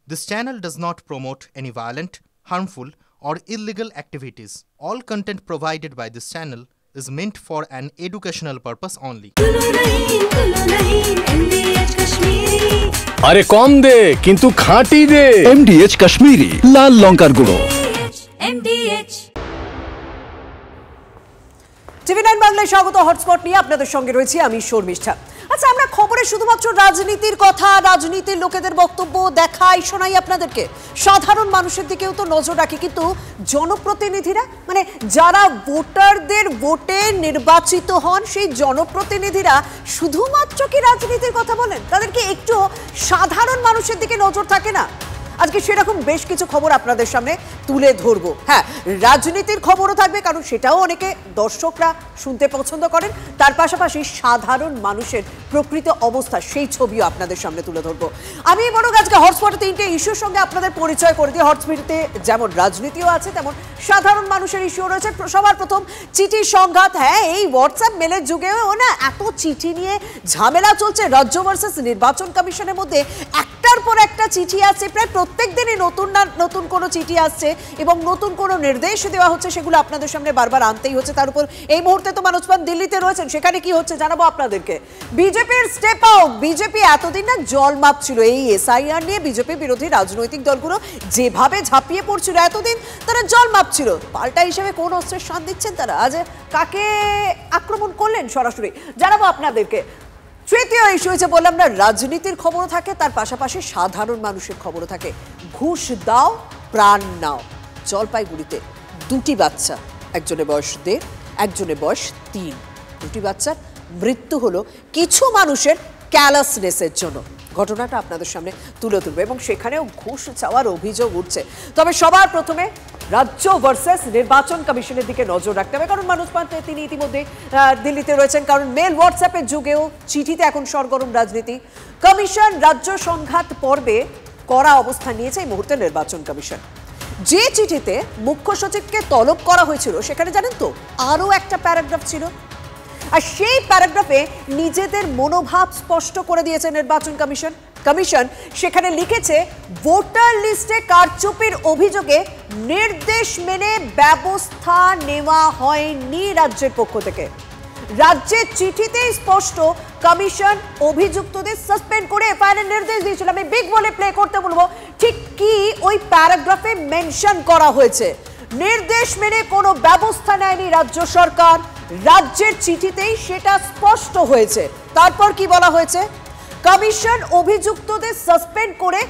This channel does not promote any violent, harmful, or illegal activities. All content provided by this channel is meant for an educational purpose only. আরে কম দে কিন্তু খাঁটি দে। MDH Kashmiri লাল লঙ্কার গুঁড়ো। TV9 বাংলায় স্বাগত। Hotspot নিয়ে আপনাদের সঙ্গে রয়েছি আমি শর্মিষ্ঠা। আচ্ছা, আমরা খবরে শুধুমাত্র রাজনীতির কথা, রাজনীতির লোকেদের বক্তব্য দেখাই শোনাই আপনাদেরকে, সাধারণ মানুষের দিকেও তো নজর রাখি। কিন্তু জনপ্রতিনিধিরা, মানে যারা ভোটারদের ভোটে নির্বাচিত হন, সেই জনপ্রতিনিধিরা শুধুমাত্র কি রাজনীতির কথা বলেন? তাদেরকে একটু সাধারণ মানুষের দিকে নজর থাকে না? আজকে সেরকম বেশ কিছু খবর আপনাদের সামনে তুলে ধরবো। হ্যাঁ, রাজনীতির খবরও থাকবে, কারণ সেটাও অনেকে দর্শকরা শুনতে পছন্দ করেন। তার পাশাপাশি সাধারণ মানুষের প্রকৃত অবস্থা, সেই ছবিও আপনাদের সামনে তুলে ধরবো। আমি বরং আজকে হটস্পটে 3টে ইস্যুর সঙ্গে আপনাদের পরিচয় করে দিই। হটস্পটে যেমন রাজনীতিও আছে, তেমন সাধারণ মানুষের ইস্যুও রয়েছে। সবার প্রথম চিঠি সংঘাত। হ্যাঁ, এই হোয়াটসঅ্যাপ মেলের যুগেও না এত চিঠি নিয়ে ঝামেলা চলছে। রাজ্য ভার্সেস নির্বাচন কমিশনের মধ্যে একটার পর একটা চিঠি আসছে, প্রায় প্রত্যেক দিনই নতুন না নতুন কোনো চিঠি আসছে এবং নতুন কোনো নির্দেশ দেওয়া হচ্ছে, সেগুলো আপনাদের সামনে বারবার আনতেই হচ্ছে। তার উপর এই মুহূর্তে তো মনোজ পান্ত দিল্লিতে রয়েছেন, সেখানে কি হচ্ছে জানাবো আপনাদেরকে। বিজেপির স্টেপ আউট। বিজেপি এতদিন না জল মাপছিল এই এসআইআর নিয়ে। বিজেপি বিরোধী রাজনৈতিক দলগুলো যেভাবে ঝাঁপিয়ে পড়ছিল এতদিন, তারা জল মাপছিল। পাল্টা হিসেবে কোন অস্ত্রের শান দিচ্ছেন তারা? আজ কাকে আক্রমণ করলেন সরাসরি জানাবো আপনাদেরকে। তৃতীয় ইস্যু হয়েছে, বললাম না, রাজনীতির খবরও থাকে, তার পাশাপাশি সাধারণ মানুষের খবরও থাকে। ঘুষ দাও প্রাণ নাও। জলপাইগুড়িতে 2টি বাচ্চা, একজনের বয়স 1.5, একজনের বয়স 3, 2টি বাচ্চার মৃত্যু হলো কিছু মানুষের ক্যালাসনেসের জন্য। ঘটনাটা আপনাদের সামনে তুলে ধরবে এবং সেখানেও ঘুষ চাওয়ার অভিযোগ উঠছে। তবে সবার প্রথমে রাজ্য ভার্সেস নির্বাচন কমিশনের দিকে নজর রাখতে হবে, কারণ মনোজ পান্ত তিনি ইতিমধ্যে দিল্লিতে রয়েছেন। কারণ মেল হোয়াটসঅ্যাপের যুগেও চিঠিতে এখন সরগরম রাজনীতি। কমিশন রাজ্য সংঘাত পর্বে কড়া অবস্থান নিয়েছে এই মুহূর্তে নির্বাচন কমিশন। যে চিঠিতে মুখ্য সচিবকে তলব করা হয়েছিল, সেখানে জানেন তো আরও একটা প্যারাগ্রাফ ছিল, আর সেই প্যারাগ্রাফে নিজেদের মনোভাব স্পষ্ট করে দিয়েছে নির্বাচন কমিশন। সেখানে লিখেছে, ভোটার লিস্টে কারচুপির অভিযোগে নির্দেশ মেনে ব্যবস্থা নেওয়া হয়নি রাজ্যের পক্ষ থেকে। রাজ্যের চিঠিতেই স্পষ্ট কমিশন অভিযুক্তদের সাসপেন্ড করে এফআইআর এর নির্দেশ দিয়েছিল। আমি বিগ বলে প্লে করতে বলবো, ঠিক কি ওই প্যারাগ্রাফে মেনশন করা হয়েছে। নির্দেশ মেনে কোনো ব্যবস্থা নেয়নি রাজ্য সরকার, রাজ্যের চিঠিতেই সেটা স্পষ্ট হয়েছে। তারপর কি বলা হয়েছে? কমিশন অভিযুক্তদের সাসপেন্ড করে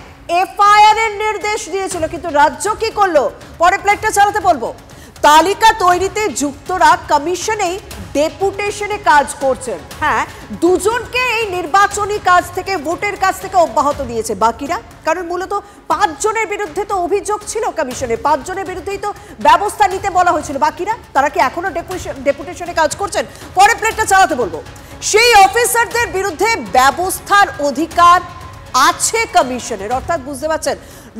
এফআইআর এর নির্দেশ দিয়েছিল, কিন্তু রাজ্য কি করলো? পরে প্লেটটা চালাতে বলবো। তালিকা তৈরিতে যুক্তরা কমিশনেই ডেপুটেশনে কাজ করছেন। হ্যাঁ, দুজনকে এই নির্বাচনী কাজ থেকে, ভোটের কাজ থেকে অব্যাহত দিয়েছে, বাকিরা, কারণ মূলত 5 জনের বিরুদ্ধে তো অভিযোগ ছিল কমিশনে, 5 জনের বিরুদ্ধেই তো ব্যবস্থা নিতে বলা হয়েছিল। বাকিরা, তারা কি এখনো ডেপুটেশনে কাজ করছেন? পরে প্লেটটা চালাতে বলবো। সেই অফিসারদের বিরুদ্ধে ব্যবস্থার অধিকার আছে কমিশনের, অর্থাৎ বুঝতে পারছেন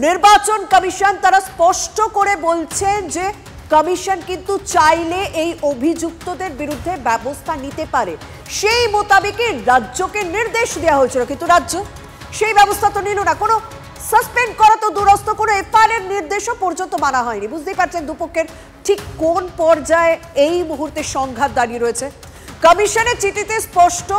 নির্বাচন কমিশন তারা স্পষ্ট করে বলছেন যে কমিশন কিন্তু চাইলে এই অভিযুক্তদের বিরুদ্ধে ব্যবস্থা নিতে পারে। সেই মোতাবেকই রাজ্যকে নির্দেশ দেওয়া হয়েছিল, কিন্তু রাজ্য সেই ব্যবস্থা তো নিল না। কোনো সাসপেন্ড করা তো দূরস্থ, কোনো এফআইআর এর নির্দেশও পর্যন্ত মানা হয়নি। বুঝতেই পারছেন দুপক্ষের ঠিক কোন পর্যায়ে এই মুহূর্তে সংঘাত দাঁড়িয়ে রয়েছে। কমিশনের চিঠিতে স্পষ্ট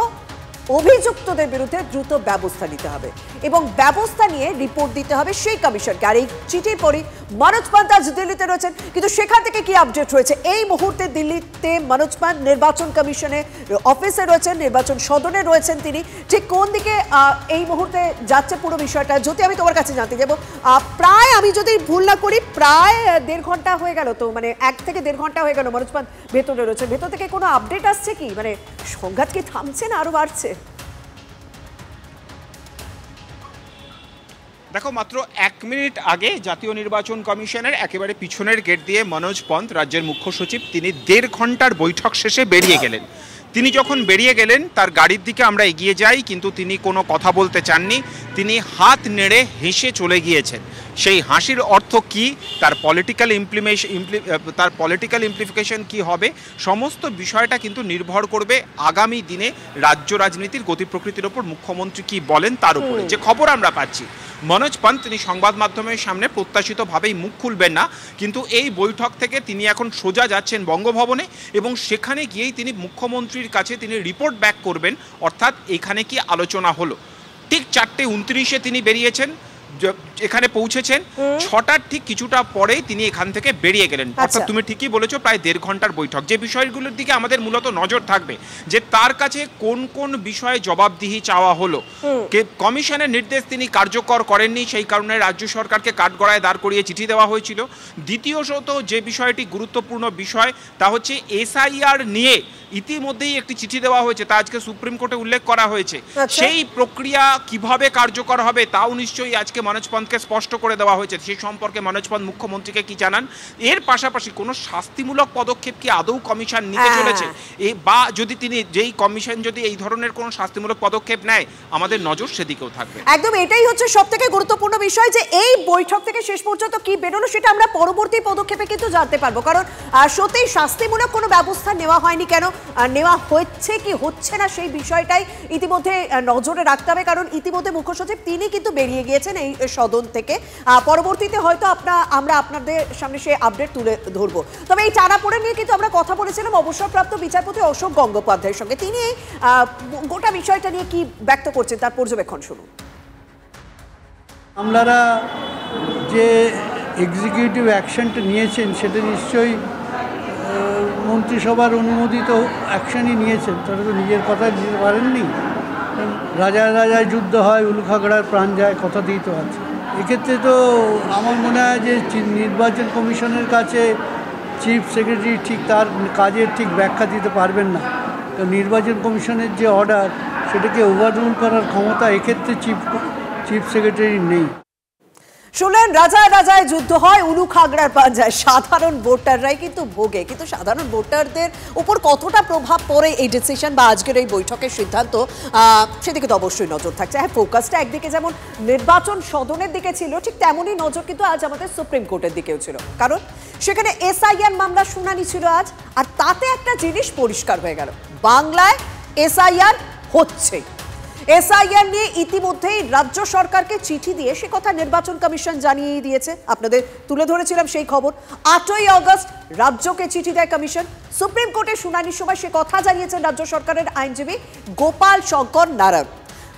অভিযুক্তদের বিরুদ্ধে দ্রুত ব্যবস্থা নিতে হবে এবং ব্যবস্থা নিয়ে রিপোর্ট দিতে হবে সেই কমিশনকে। আর এই চিঠির পরই মনোজ পান্ত আজ দিল্লিতে রয়েছেন, কিন্তু সেখান থেকে কি আপডেট রয়েছে এই মুহূর্তে? দিল্লিতে মনোজ পান্ত নির্বাচন কমিশনের অফিসে রয়েছেন, নির্বাচন সদনে রয়েছেন। তিনি ঠিক কোন দিকে এই মুহূর্তে যাচ্ছে পুরো বিষয়টা যদি আমি তোমার কাছে জানতে যাবো। প্রায়, আমি যদি ভুল না করি, প্রায় 1.5 ঘন্টা হয়ে গেল, তো মানে 1 থেকে 1.5 ঘন্টা হয়ে গেল মনোজ পান্ত ভেতরে রয়েছেন। ভেতর থেকে কোনো আপডেট আসছে কি? মানে সংঘাত কি থামছে না আরো বাড়ছে? দেখো, মাত্র 1 মিনিট আগে জাতীয় নির্বাচন কমিশনের একেবারে পিছনের গেট দিয়ে মনোজ পন্ত, রাজ্যের মুখ্য সচিব, তিনি 1.5 ঘন্টার বৈঠক শেষে বেরিয়ে গেলেন। তিনি যখন বেরিয়ে গেলেন, তার গাড়ির দিকে আমরা এগিয়ে যাই, কিন্তু তিনি কোনো কথা বলতে চাননি। তিনি হাত নেড়ে হেসে চলে গিয়েছেন। সেই হাসির অর্থ কি, তার পলিটিক্যাল ইমপ্লিফিকেশন কি হবে, সমস্ত বিষয়টা কিন্তু নির্ভর করবে আগামী দিনে রাজ্য রাজনীতির গতি প্রকৃতির ওপর মুখ্যমন্ত্রী কি বলেন তার উপরে। যে খবর আমরা পাচ্ছি, মনোজ পন্ত তিনি সংবাদ মাধ্যমের সামনে প্রত্যাশিতভাবেই মুখ খুলবেন না, কিন্তু এই বৈঠক থেকে তিনি এখন সোজা যাচ্ছেন বঙ্গভবনে এবং সেখানে গিয়েই তিনি মুখ্যমন্ত্রীর কাছে তিনি রিপোর্ট ব্যাক করবেন, অর্থাৎ এখানে কি আলোচনা হলো। ঠিক 4:29 তিনি বেরিয়েছেন, এখানে পৌঁছেছেন 6টার ঠিক কিছুটা পরেই তিনি এখান থেকে বেরিয়ে গেলেন। অর্থাৎ তুমি ঠিকই বলেছো, প্রায় 1.5 ঘন্টার বৈঠক। যে বিষয়গুলোর দিকে আমাদের মূলত নজর থাকবে যে তার কাছে কোন কোন বিষয়ে জবাবদিহি চাওয়া হলো। কমিশনের নির্দেশ তিনি কার্যকর করেননি, সেই কারণে রাজ্য সরকারকে কাঠগড়ায় দাঁড় করিয়ে চিঠি দেওয়া হয়েছিল। দ্বিতীয়ত যে বিষয়টি গুরুত্বপূর্ণ বিষয় তা হচ্ছে এসআইআর নিয়ে ইতিমধ্যেই একটি চিঠি দেওয়া হয়েছে, তা আজকে সুপ্রিম কোর্টে উল্লেখ করা হয়েছে। সেই প্রক্রিয়া কিভাবে কার্যকর হবে তাও নিশ্চয়ই আজকে মনোজ পন্তকে স্পষ্ট করে দেওয়া হয়েছে। সেই সম্পর্কে মনোজ পন্ত মুখ্যমন্ত্রীকে কি জানান। এর পাশাপাশি কোনো শাস্তিমূলক পদক্ষেপ কি আদৌ কমিশন নিতে চলেছে, বা যদি তিনি যেই কমিশন যদি এই ধরনের কোনো শাস্তিমূলক পদক্ষেপ নেয় আমাদের নজর সেদিকেও থাকবে। একদম এটাই হচ্ছে সবথেকে গুরুত্বপূর্ণ বিষয়, যে এই বৈঠক থেকে শেষ পর্যন্ত কি বেরোলো সেটা আমরা পরবর্তী পদক্ষেপে কিন্তু জানতে পারবো। কারণ সত্যি শাস্তিমূলক কোনো ব্যবস্থা নেওয়া হয়নি, কেন নেওয়া হচ্ছে কি হচ্ছে না সেই বিষয়টাই ইতিমধ্যে নজরে রাখতে হবে। কারণ ইতিমধ্যে মুখ্য সচিব তিনি কিন্তু বেরিয়ে গিয়েছেন এই সদন থেকে। পরবর্তীতে হয়তো আমরা আপনাদের সামনে সেই আপডেট তুলে ধরবো। তবে এই টানাপোড়েন নিয়ে কিন্তু আমরা কথা বলেছিলাম অবসরপ্রাপ্ত বিচারপতি অশোক গঙ্গোপাধ্যায়ের সঙ্গে। তিনি গোটা বিষয়টা নিয়ে কি ব্যক্ত করছেন তার পর্যবেক্ষণ শুনুন। আপনারা যে এক্সিকিউটিভ অ্যাকশনটা নিয়েছেন সেটা নিশ্চয়ই মন্ত্রিসভার অনুমোদিত অ্যাকশনই নিয়েছেন, তারা তো নিজের কথা দিতে পারেননি। রাজায় রাজায় যুদ্ধ হয়, উলুখাগড়ার প্রাণ যায়, কথা দিয়েই তো আছে। এক্ষেত্রে তো আমার মনে হয় যে নির্বাচন কমিশনের কাছে চিফ সেক্রেটারি ঠিক তার কাজের ঠিক ব্যাখ্যা দিতে পারবেন না। তো নির্বাচন কমিশনের যে অর্ডার সেটাকে ওভাররুল করার ক্ষমতা এক্ষেত্রে চিফ সেক্রেটারি নেই। শুনলেন, রাজায় রাজায় যুদ্ধ হয়, উলুখাগড়ার পাঞ্জায় সাধারণ ভোটাররাই কিন্তু ভোগে। কিন্তু সাধারণ ভোটারদের উপর কতটা প্রভাব পড়ে এই ডিসিশন বা আজকের এই বৈঠকের সিদ্ধান্ত, সেদিকে তো অবশ্যই নজর থাকছে। হ্যাঁ, ফোকাসটা একদিকে যেমন নির্বাচন সদনের দিকে ছিল, ঠিক তেমনই নজর কিন্তু আজ আমাদের সুপ্রিম কোর্টের দিকেও ছিল। কারণ সেখানে এসআইআর মামলা শুনানি ছিল আজ, আর তাতে একটা জিনিস পরিষ্কার হয়ে গেল, বাংলায় এসআইআর হচ্ছে। এসআইআর নিয়ে ইতিমধ্যেই রাজ্য সরকারকে চিঠি দিয়ে সে কথা নির্বাচন কমিশন জানিয়ে দিয়েছে। আপনাদের তুলে ধরেছিলাম সেই খবর। 8ই আগস্ট রাজ্যকে চিঠি দেয় কমিশন। সুপ্রিম কোর্টে শুনানির সময় সে কথা জানিয়েছেন রাজ্য সরকারের আইনজীবী গোপাল শঙ্কর নারায়ণ।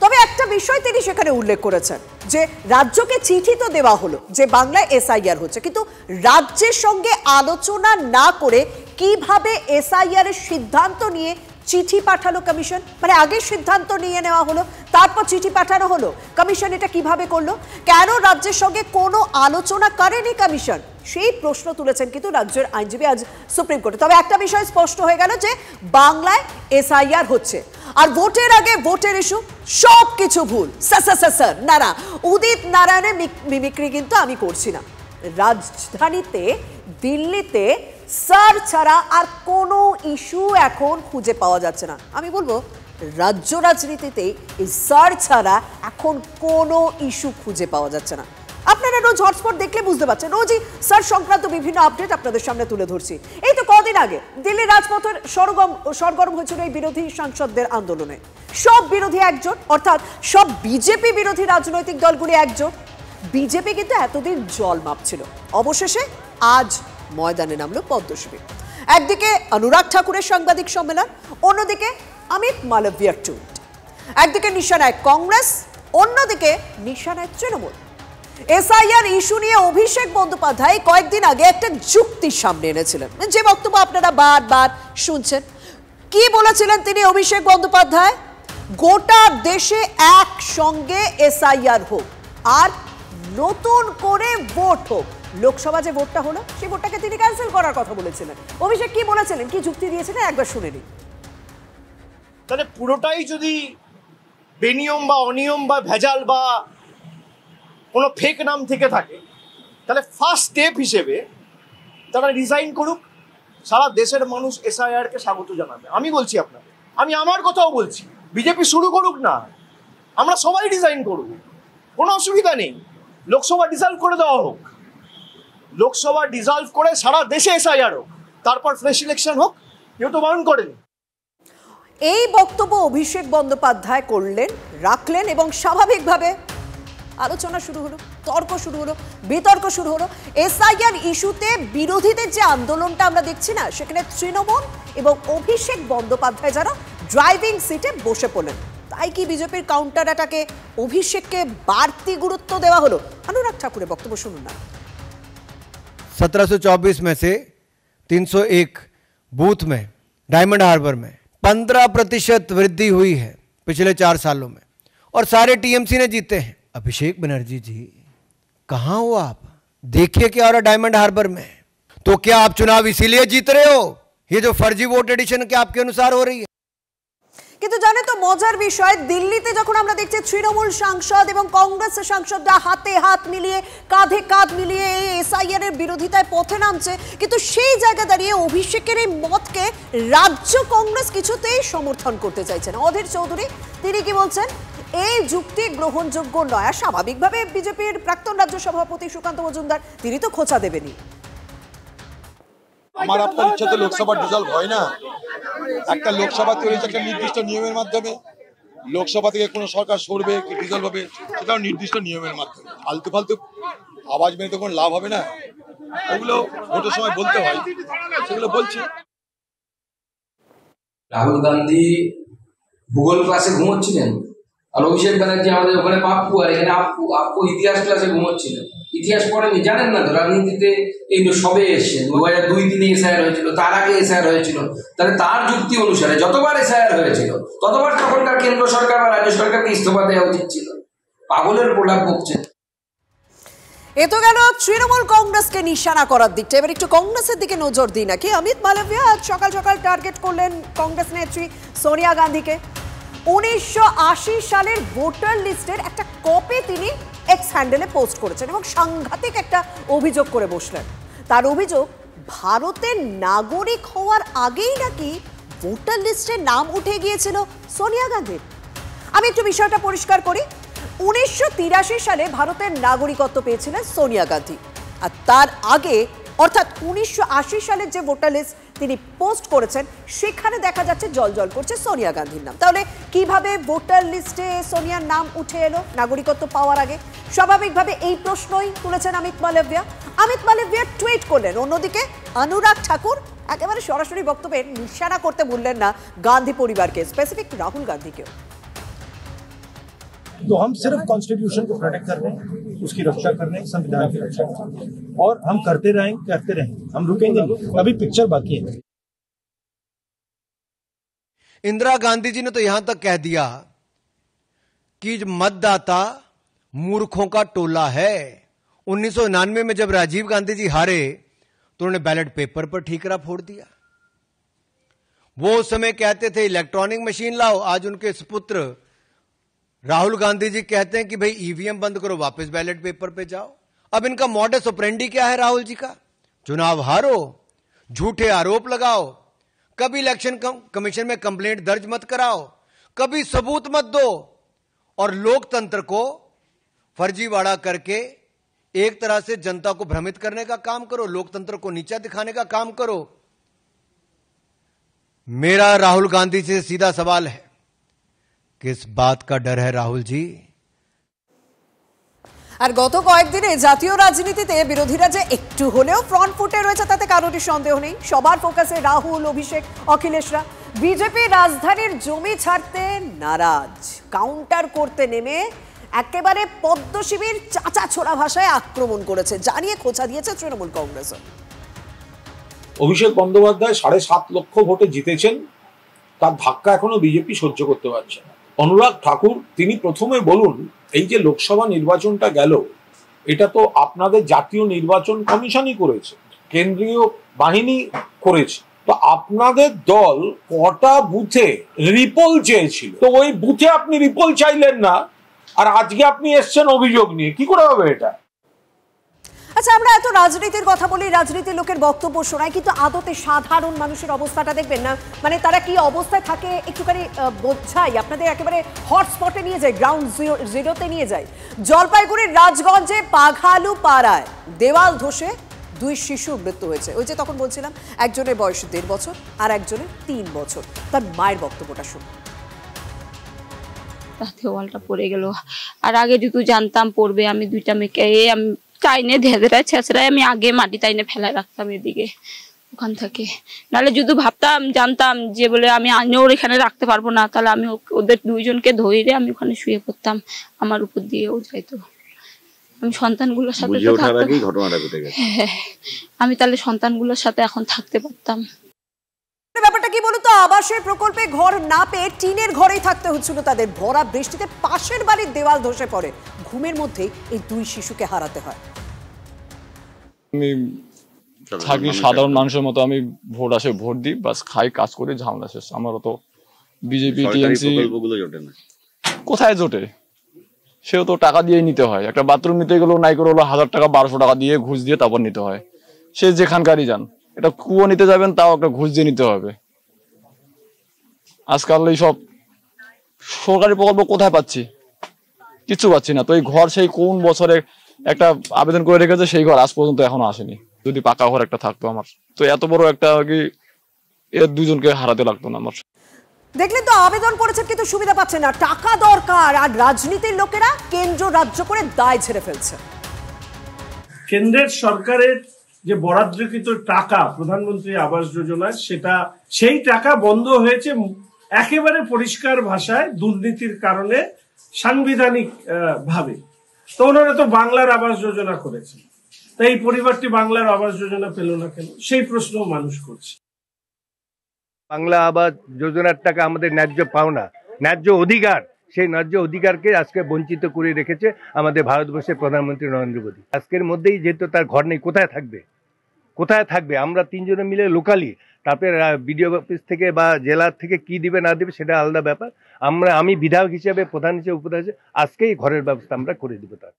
তবে একটা বিষয় তিনি সেখানে উল্লেখ করেছেন যে রাজ্যকে চিঠি তো দেওয়া হলো যে বাংলায় এসআইআর হচ্ছে, কিন্তু রাজ্যের সঙ্গে আলোচনা না করে কিভাবে এসআইআর এর সিদ্ধান্ত নিয়ে চিঠি পাঠালো কমিশন। মানে আগে সিদ্ধান্ত নিয়ে নেওয়া হলো, তারপর চিঠি পাঠানো হলো। কমিশন এটা কিভাবে করলো? কেন রাজ্যের সঙ্গে কোনো আলোচনা করেনি কমিশন? সেই প্রশ্ন তুলেছেন কিন্তু রাজ্যের আইনজীবী আজ সুপ্রিম কোর্টে। তবে একটা বিষয় স্পষ্ট হয়ে গেল যে বাংলায় এসআইআর হচ্ছে, আর ভোটের আগে ভোটের ইস্যু সব কিছু ভুল। স্যার না, উদিত নারায়ণের মিমিক্রি কিন্তু আমি করছি না। রাজধানীতে দিল্লিতে স্যার ছাড়া আর কোনো ইস্যু এখন খুঁজে পাওয়া যাচ্ছে না। আমি বলবো রাজ্য রাজনীতিতে এই স্যার ছাড়া এখন কোনো ইস্যু খুঁজে পাওয়া যাচ্ছে না। আপনারা রোজ হটস্পট দেখলে বুঝতে পারছেন, রোজই স্যার সংক্রান্ত বিভিন্ন আপডেট আপনাদের সামনে তুলে ধরছি। এই তো কদিন আগে দিল্লির রাজপথের সরগরম হয়েছিল এই বিরোধী সাংসদদের আন্দোলনে। সব বিরোধী একজোট, অর্থাৎ সব বিজেপি বিরোধী রাজনৈতিক দলগুলি একজোট। বিজেপি কিন্তু এতদিন জল মাপছিল, অবশেষে আজ ময়দানে নামলো পদ্ম শিবির। একদিকে অনুরাগ ঠাকুরের সাংবাদিক সম্মেলন, অন্যদিকে অমিত মালভিয়ার টুইট। একদিকে নিশানায় কংগ্রেস, অন্যদিকে নিশানায় তৃণমূল। এসআইআর ইস্যু নিয়ে অভিষেক বন্দ্যোপাধ্যায় কয়েকদিন আগে একটা যুক্তির সামনে এনেছিলেন, যে বক্তব্য আপনারা বারবার শুনছেন। কি বলেছিলেন তিনি? অভিষেক বন্দ্যোপাধ্যায়, গোটা দেশে একসঙ্গে এসআইআর হোক আর নতুন করে ভোট হোক। লোকসভা যে ভোটটা হলো সেই ভোটটাকে তিনি ক্যান্সেল করার কথা বলেছিলেন। অভিষেক কি বলেছিলেন, কি যুক্তি দিয়েছিলেন, একবার শুনে নিন। তাহলে পুরোটাই যদি বেনিয়ম বা অনিয়ম বা ভেজাল বা কোনো ফেক নাম থেকে থাকে, তাহলে ফার্স্ট স্টেপ হিসেবে তারা রিজাইন করুক। সারা দেশের মানুষ এসআইআরকে স্বাগত জানাবে। আমি বলছি আপনাকে, আমি আমার কথাও বলছি, বিজেপি শুরু করুক না, আমরা সবাই রিজাইন করব, কোনো অসুবিধা নেই। লোকসভা ডিসলভ করে দেওয়া হোক, লোকসভা ডিসলভ করে সারা দেশে এসআইআর হোক, তারপর ফ্রেশ ইলেকশন হোক। কেউ তো বারণ করেনি। এই বক্তব্য অভিষেক বন্দ্যোপাধ্যায় করলেন, রাখলেন এবং স্বাভাবিকভাবে আলোচনা শুরু হলো, তর্ক শুরু হলো, বিতর্ক শুরু হলো। এসআইআর ইস্যুতে বিরোধীদের যে আন্দোলনটা আমরা দেখছি না, সেখানে তৃণমূল এবং অভিষেক বন্দ্যোপাধ্যায় যারা ড্রাইভিং সিটে বসে পড়লেন। তাই কি বিজেপির কাউন্টার অ্যাটাকে অভিষেককে বাড়তি গুরুত্ব দেওয়া হলো? অনুরাগ ঠাকুরের বক্তব্য শুনুন না। 1724 में से 301 बूथ में डायमंड हार्बर में 15% वृद्धि हुई है पिछले 4 सालों में, और सारे टीएमसी ने जीते हैं। अभिषेक बनर्जी जी, कहां हो आप? देखिए क्या हो रहा डायमंड हार्बर में। तो क्या आप चुनाव इसीलिए जीत रहे हो? ये जो फर्जी वोट एडिशन क्या आपके अनुसार हो रही है? কিন্তু জানেন তো মজার বিষয়, দিল্লিতে যখন আমরা দেখছি তৃণমূল সাংসদ এবং কংগ্রেসের সাংসদরা হাতে হাত মিলিয়ে, কাঁধে কাঁধ মিলিয়ে এই এসআইআর এর বিরোধিতায় পথে নামছে, কিন্তু সেই জায়গা দাঁড়িয়ে অভিষেকের এই মতকে রাজ্য কংগ্রেস কিছুতেই সমর্থন করতে চাইছে না। অধীর চৌধুরী তিনি কি বলছেন? এই যুক্তি গ্রহণযোগ্য নয়। আর স্বাভাবিকভাবে বিজেপির প্রাক্তন রাজ্য সভাপতি সুকান্ত মজুমদার তিনি তো খোঁচা দেবেনি। আমার আপনার ইচ্ছাতে লোকসভা ডিসলভ হয় না। একটা লোকসভা তৈরি হচ্ছে একটা নির্দিষ্ট নিয়মের মাধ্যমে। লোকসভা থেকে কোনো সরকার সরবে কি ডিসলভ হবে সেটাও নির্দিষ্ট নিয়মের মাধ্যমে। আলতু ফালতু আওয়াজ মেরে তো কোনো লাভ হবে না। ওগুলো ভোটের সময় বলতে হয়, সেগুলো বলছি। রাহুল গান্ধী ভূগোল ক্লাসে ঘুমোচ্ছিলেন, আর অভিষেক ব্যানার্জি আমাদের ওখানে পাপ্পু, আর এখানে আপু ইতিহাস ক্লাসে ঘুমোচ্ছিলেন। ইতিহাস পড়েনি, জানেন না তো। রাজনীতিতে এই সবে এসছে, 2002-3 এসআইআর হয়েছিল, তার আগে এসআইআর হয়েছিল। তাহলে তার যুক্তি অনুসারে যতবার এসআইআর হয়েছিল ততবার তখনকার কেন্দ্র সরকার বা রাজ্য সরকারকে ইস্তফা দেওয়া উচিত ছিল। পাগলের প্রলাপ বকছে। এ তো গেল তৃণমূল কংগ্রেসকে নিশানা করার দিকটা। এবার একটু কংগ্রেসের দিকে নজর দিই নাকি। অমিত মালভিয়া আজ সকাল সকাল টার্গেট করলেন কংগ্রেস নেত্রী সোনিয়া গান্ধীকে। 1980 সালের ভোটার লিস্টের একটা কপি তিনি এক্স হ্যান্ডেলে পোস্ট করেছেন এবং সাংঘাতিক একটা অভিযোগ করে বসলেন। তার অভিযোগ, ভারতের নাগরিক হওয়ার আগেই নাকি ভোটার লিস্টে নাম উঠে গিয়েছিল সোনিয়া গান্ধীর। আমি একটু বিষয়টা পরিষ্কার করি। 1983 সালে ভারতের নাগরিকত্ব পেয়েছিলেন সোনিয়া গান্ধী, আর তার আগে অর্থাৎ 1980 সালের যে ভোটার লিস্ট তিনি পোস্ট করেছেন সেখানে দেখা যাচ্ছে জলজল করছে সোনিয়া গান্ধীর নাম। তাহলে কিভাবে ভোটার লিস্টে সোনিয়ার নাম উঠে এলো নাগরিকত্ব পাওয়ার আগে? স্বাভাবিকভাবে এই প্রশ্নই তুলেছেন অমিত মালভিয়া। অমিত মালভিয়া টুইট করলেন। অন্যদিকে অনুরাগ ঠাকুর একেবারে সরাসরি বক্তব্যে নিশানা করতে বললেন না গান্ধী পরিবারকে, স্পেসিফিক রাহুল গান্ধীকেও। तो हम सिर्फ कॉन्स्टिट्यूशन को प्रोटेक्ट कर रहे हैं, उसकी रक्षा कर रहे हैं, संविधान की रक्षा कर रहे हैं, और हम करते रहेंगे, हम रुकेंगे नहीं। अभी पिक्चर बाकी है। इंदिरा गांधी जी ने तो यहां तक कह दिया कि मतदाता मूर्खों का टोला है। 1999 में जब राजीव गांधी जी हारे तो उन्होंने बैलेट पेपर पर ठीकरा फोड़ दिया। वो उस समय कहते थे इलेक्ट्रॉनिक मशीन लाओ, आज उनके सुपुत्र राहुल गांधी जी कहते हैं कि भाई ईवीएम बंद करो, वापस बैलेट पेपर पे जाओ। अब इनका मॉडस ऑपरेंडी क्या है राहुल जी का? चुनाव हारो, झूठे आरोप लगाओ, कभी इलेक्शन कमीशन में कंप्लेंट दर्ज मत कराओ, कभी सबूत मत दो, और लोकतंत्र को फर्जीवाड़ा करके एक तरह से जनता को भ्रमित करने का काम करो, लोकतंत्र को नीचा दिखाने का काम करो। मेरा राहुल गांधी से सीधा सवाल है, किस बात का डर है राहुल जी? আর গত কয়েকদিনে জাতীয় রাজনীতিতে বিরোধীরা যে একটু হলেও ফ্রন্ট ফুটে রয়েছে তাতে কারোরই সন্দেহ নেই। সবার ফোকাসে রাহুল, অভিষেক, অখিলেশরা। বিজেপি রাজধানীর জমি ছাড়তে নারাজ, কাউন্টার করতে নেমে একেবারে পদ্ম শিবির চাচা ছোড়া ভাষায় আক্রমণ করেছে, জানিয়ে খোঁচা দিয়েছে তৃণমূল কংগ্রেস। অভিষেক বন্দ্যোপাধ্যায় 7.5 লক্ষ ভোটে জিতেছেন, তার ধাক্কা এখনো বিজেপি সহ্য করতে পারছে না। অনুরাগ ঠাকুর তিনি প্রথমে বলুন, এই যে লোকসভা নির্বাচনটা গেল, এটা তো আপনাদের জাতীয় নির্বাচন কমিশনই করেছে, কেন্দ্রীয় বাহিনী করেছে। তো আপনাদের দল কটা বুথে রিপোল চেয়েছিল, তো ওই বুথে আপনি রিপোল চাইলেন না, আর আজকে আপনি এসছেন অভিযোগ নিয়ে, কি করে হবে এটা? আচ্ছা, আমরা এত রাজনীতির কথা বলি, রাজনীতির লোকের বক্তব্য শোনাই, কিন্তু আদতে সাধারণ মানুষের অবস্থাটা দেখবেন না, মানে তারা কি অবস্থায় থাকে একটুখানি বোঝাই, আপনাদের একেবারে হটস্পটে নিয়ে যায়, গ্রাউন্ড জিরোতে নিয়ে যায়। জলপাইগুড়ির রাজগঞ্জে পাঘালু পাড়ায় দেওয়াল ধসে 2 শিশুর মৃত্যু হয়েছে। ওই যে তখন বলছিলাম, একজনের বয়স 1.5 বছর আর একজনের 3 বছর। তার মায়ের বক্তব্যটা শুনুন। দেওয়ালটা পড়ে গেল, আর আগে যদি জানতাম পড়বে, আমি 2টা মেয়েকে আমি টাইনে ধেধেরায় ছেঁচড়ায় আমি আগে মাটি টাইনে ফেলায় রাখতাম এদিকে ওখান থেকে। নাহলে যদি ভাবতাম, জানতাম যে বলে আমি আইনেও এখানে রাখতে পারবো না, তাহলে আমি ওদের 2 জনকে ধরে আমি ওখানে শুয়ে পড়তাম, আমার উপর দিয়েও যাইতো। আমি সন্তানগুলোর সাথে আমি তাহলে সন্তানগুলোর সাথে এখন থাকতে পারতাম। ব্যাপারটা কি বলতো, আবাসের প্রকল্পে ঘর না পেয়ে টিনের ঘরেই থাকতে হচ্ছিল তাদের। ভরা বৃষ্টিতে পাশের বাড়ির দেওয়াল ধসে পড়ে, ঘুমের মধ্যে এই 2 শিশুকে হারাতে হয়। আমি থাকি সাধারণ মানুষের মতো, আমি ভোট আসে ভোট দিই, বাস খাই, কাজ করি, ঝামেলা শেষ। আমারও তো বিজেপি টিএমসি কোথায় জোটে, সেও তো টাকা দিয়ে নিতে হয়। একটা বাথরুম নিতে গেলেও নাই করে হলো 1000 টাকা 1200 টাকা দিয়ে ঘুষ দিয়ে তারপর নিতে হয়। সে যেখানকারই যান, এটা কুয়ো নিতে যাবেন তাও একটা ঘুষ দিয়ে নিতে হবে। আজকাল এই সব সরকারি প্রকল্প কোথায় পাচ্ছি, কিচ্ছু পাচ্ছি না। তো এই ঘর সেই কোন বছরে একটা আবেদন করে রেখেছে, সেই ঘর আজ পর্যন্ত এখনো আসেনি। যদি পাকা ঘর একটা থাকতো আমার, তো এত বড় একটা কি এর 2 জনকে হারাতে লাগতো না আমার। দেখলেন তো, আবেদন করেছেন কিন্তু সুবিধা পাচ্ছে না, টাকা দরকার, আর রাজনীতির লোকেরা কেন্দ্র রাজ্য করে দায় ছেড়ে ফেলছে। কেন্দ্রের সরকারের যে বরাদ্দকৃত টাকা প্রধানমন্ত্রী আবাস যোজনার, সেই টাকা বন্ধ হয়েছে একেবারে পরিষ্কার ভাষায় দুর্নীতির কারণে, সাংবিধানিক ভাবে। তো ওনারা তো বাংলার আবাস যোজনা করেছেন, তাই এই পরিবারটি বাংলার আবাস যোজনা পেল না কেন, সেই প্রশ্ন মানুষ করছে। বাংলা আবাস যোজনার টাকা আমাদের ন্যায্য পাওনা, ন্যায্য অধিকার, সেই ন্যায্য অধিকারকে আজকে বঞ্চিত করে রেখেছে আমাদের ভারতবর্ষের প্রধানমন্ত্রী নরেন্দ্র মোদী। আজকের মধ্যেই যেহেতু তার ঘর নেই, কোথায় থাকবে? আমরা 3 জনে মিলে লোকালি, তারপরে বিডিও অফিস থেকে বা জেলা থেকে কি দিবে না দিবে সেটা আলাদা ব্যাপার। আমি বিধায়ক হিসেবে, প্রধান হিসেবে, উপপ্রধান হিসেবে আজকেই ঘরের ব্যবস্থা আমরা করে দিব তার।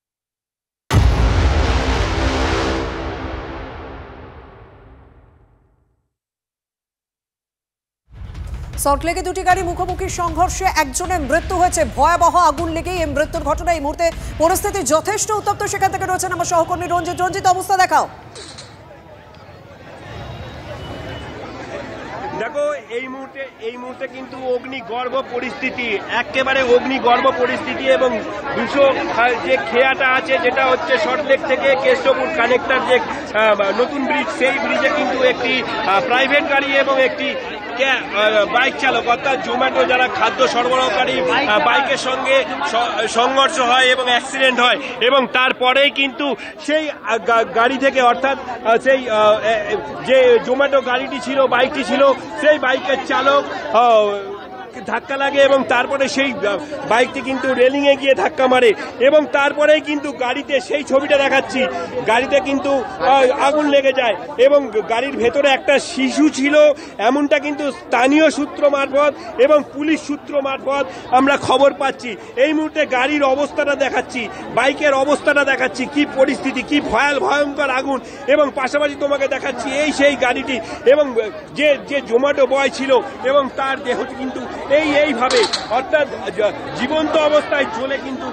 সল্টলেকে 2টি গাড়ি মুখোমুখি সংঘর্ষে একজনের মৃত্যু হয়েছে। ভয়াবহ আগুন লেগেই এই মৃত্যুর ঘটনা। এই মুহূর্তে পরিস্থিতি যথেষ্ট উত্তপ্ত। সেখান থেকে রয়েছেন আমার সহকর্মী রঞ্জিত। রঞ্জিত, অবস্থা দেখাও। দেখো, এই মুহূর্তে কিন্তু অগ্নিগর্ভ পরিস্থিতি, একেবারে অগ্নিগর্ভ পরিস্থিতি। এবং 200 যে খেয়াটা আছে, যেটা হচ্ছে সল্টলেক থেকে কেষ্টপুর কানেক্টর যে নতুন ব্রিজ, সেই ব্রিজে কিন্তু একটি প্রাইভেট গাড়ি এবং একটি বাইক চালক, অর্থাৎ জোম্যাটো যারা খাদ্য সরবরাহকারী, বাইকের সঙ্গে সংঘর্ষ হয় এবং অ্যাক্সিডেন্ট হয়। এবং তারপরেই কিন্তু সেই গাড়ি থেকে, অর্থাৎ সেই যে জোম্যাটো গাড়িটি ছিল, বাইকটি ছিল, সেই বাইকের চালক ধাক্কা লাগে এবং তারপরে সেই বাইকটি কিন্তু রেলিংয়ে গিয়ে ধাক্কা মারে। এবং তারপরেই কিন্তু গাড়িতে, সেই ছবিটা দেখাচ্ছি, গাড়িতে কিন্তু আগুন লেগে যায় এবং গাড়ির ভেতরে একটা শিশু ছিল, এমনটা কিন্তু স্থানীয় সূত্র মারফত এবং পুলিশ সূত্র মারফত আমরা খবর পাচ্ছি। এই মুহূর্তে গাড়ির অবস্থাটা দেখাচ্ছি, বাইকের অবস্থাটা দেখাচ্ছি, কি পরিস্থিতি, কি ভয়ঙ্কর আগুন। এবং পাশাপাশি তোমাকে দেখাচ্ছি এই সেই গাড়িটি এবং যে জোম্যাটো বয় ছিল এবং তার দেহটি কিন্তু এইভাবে, অর্থাৎ জীবন্ত অবস্থায় জ্বলে কিন্তু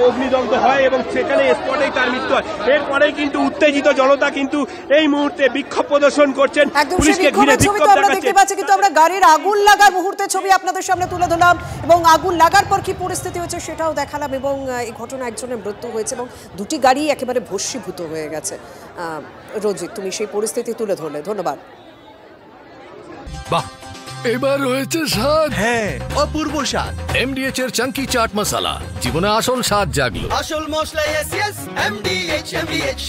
অগ্নিদগ্ধ হয় এবং সেখানে স্পটেই তার মৃত্যু হয়। এরপরেই কিন্তু উত্তেজিত জনতা কিন্তু এই মুহূর্তে বিক্ষোভ প্রদর্শন করছেন, পুলিশকে ঘিরে বিক্ষোভ দেখাচ্ছে। কিন্তু আমরা গাড়ির আগুন লাগার মুহূর্তের ছবি আপনাদের সামনে তুলে ধরলাম এবং আগুন লাগার পর কি পরিস্থিতি হচ্ছে সেটাও দেখালাম। এবং এই ঘটনা একজনের মৃত্যু হয়েছে এবং 2টি গাড়ি একেবারে ভস্মীভূত হয়ে গেছে। রঞ্জিত, তুমি সেই পরিস্থিতি তুলে ধরলে, ধন্যবাদ। বাহ, এবার হয়েছে স্বাদ। হ্যাঁ, অপূর্ব স্বাদ। এমডিএচ এর চাঙ্কি চাট মশলা, জীবনে আসল স্বাদ জাগলো। আসল মশলা, এমডিএচ।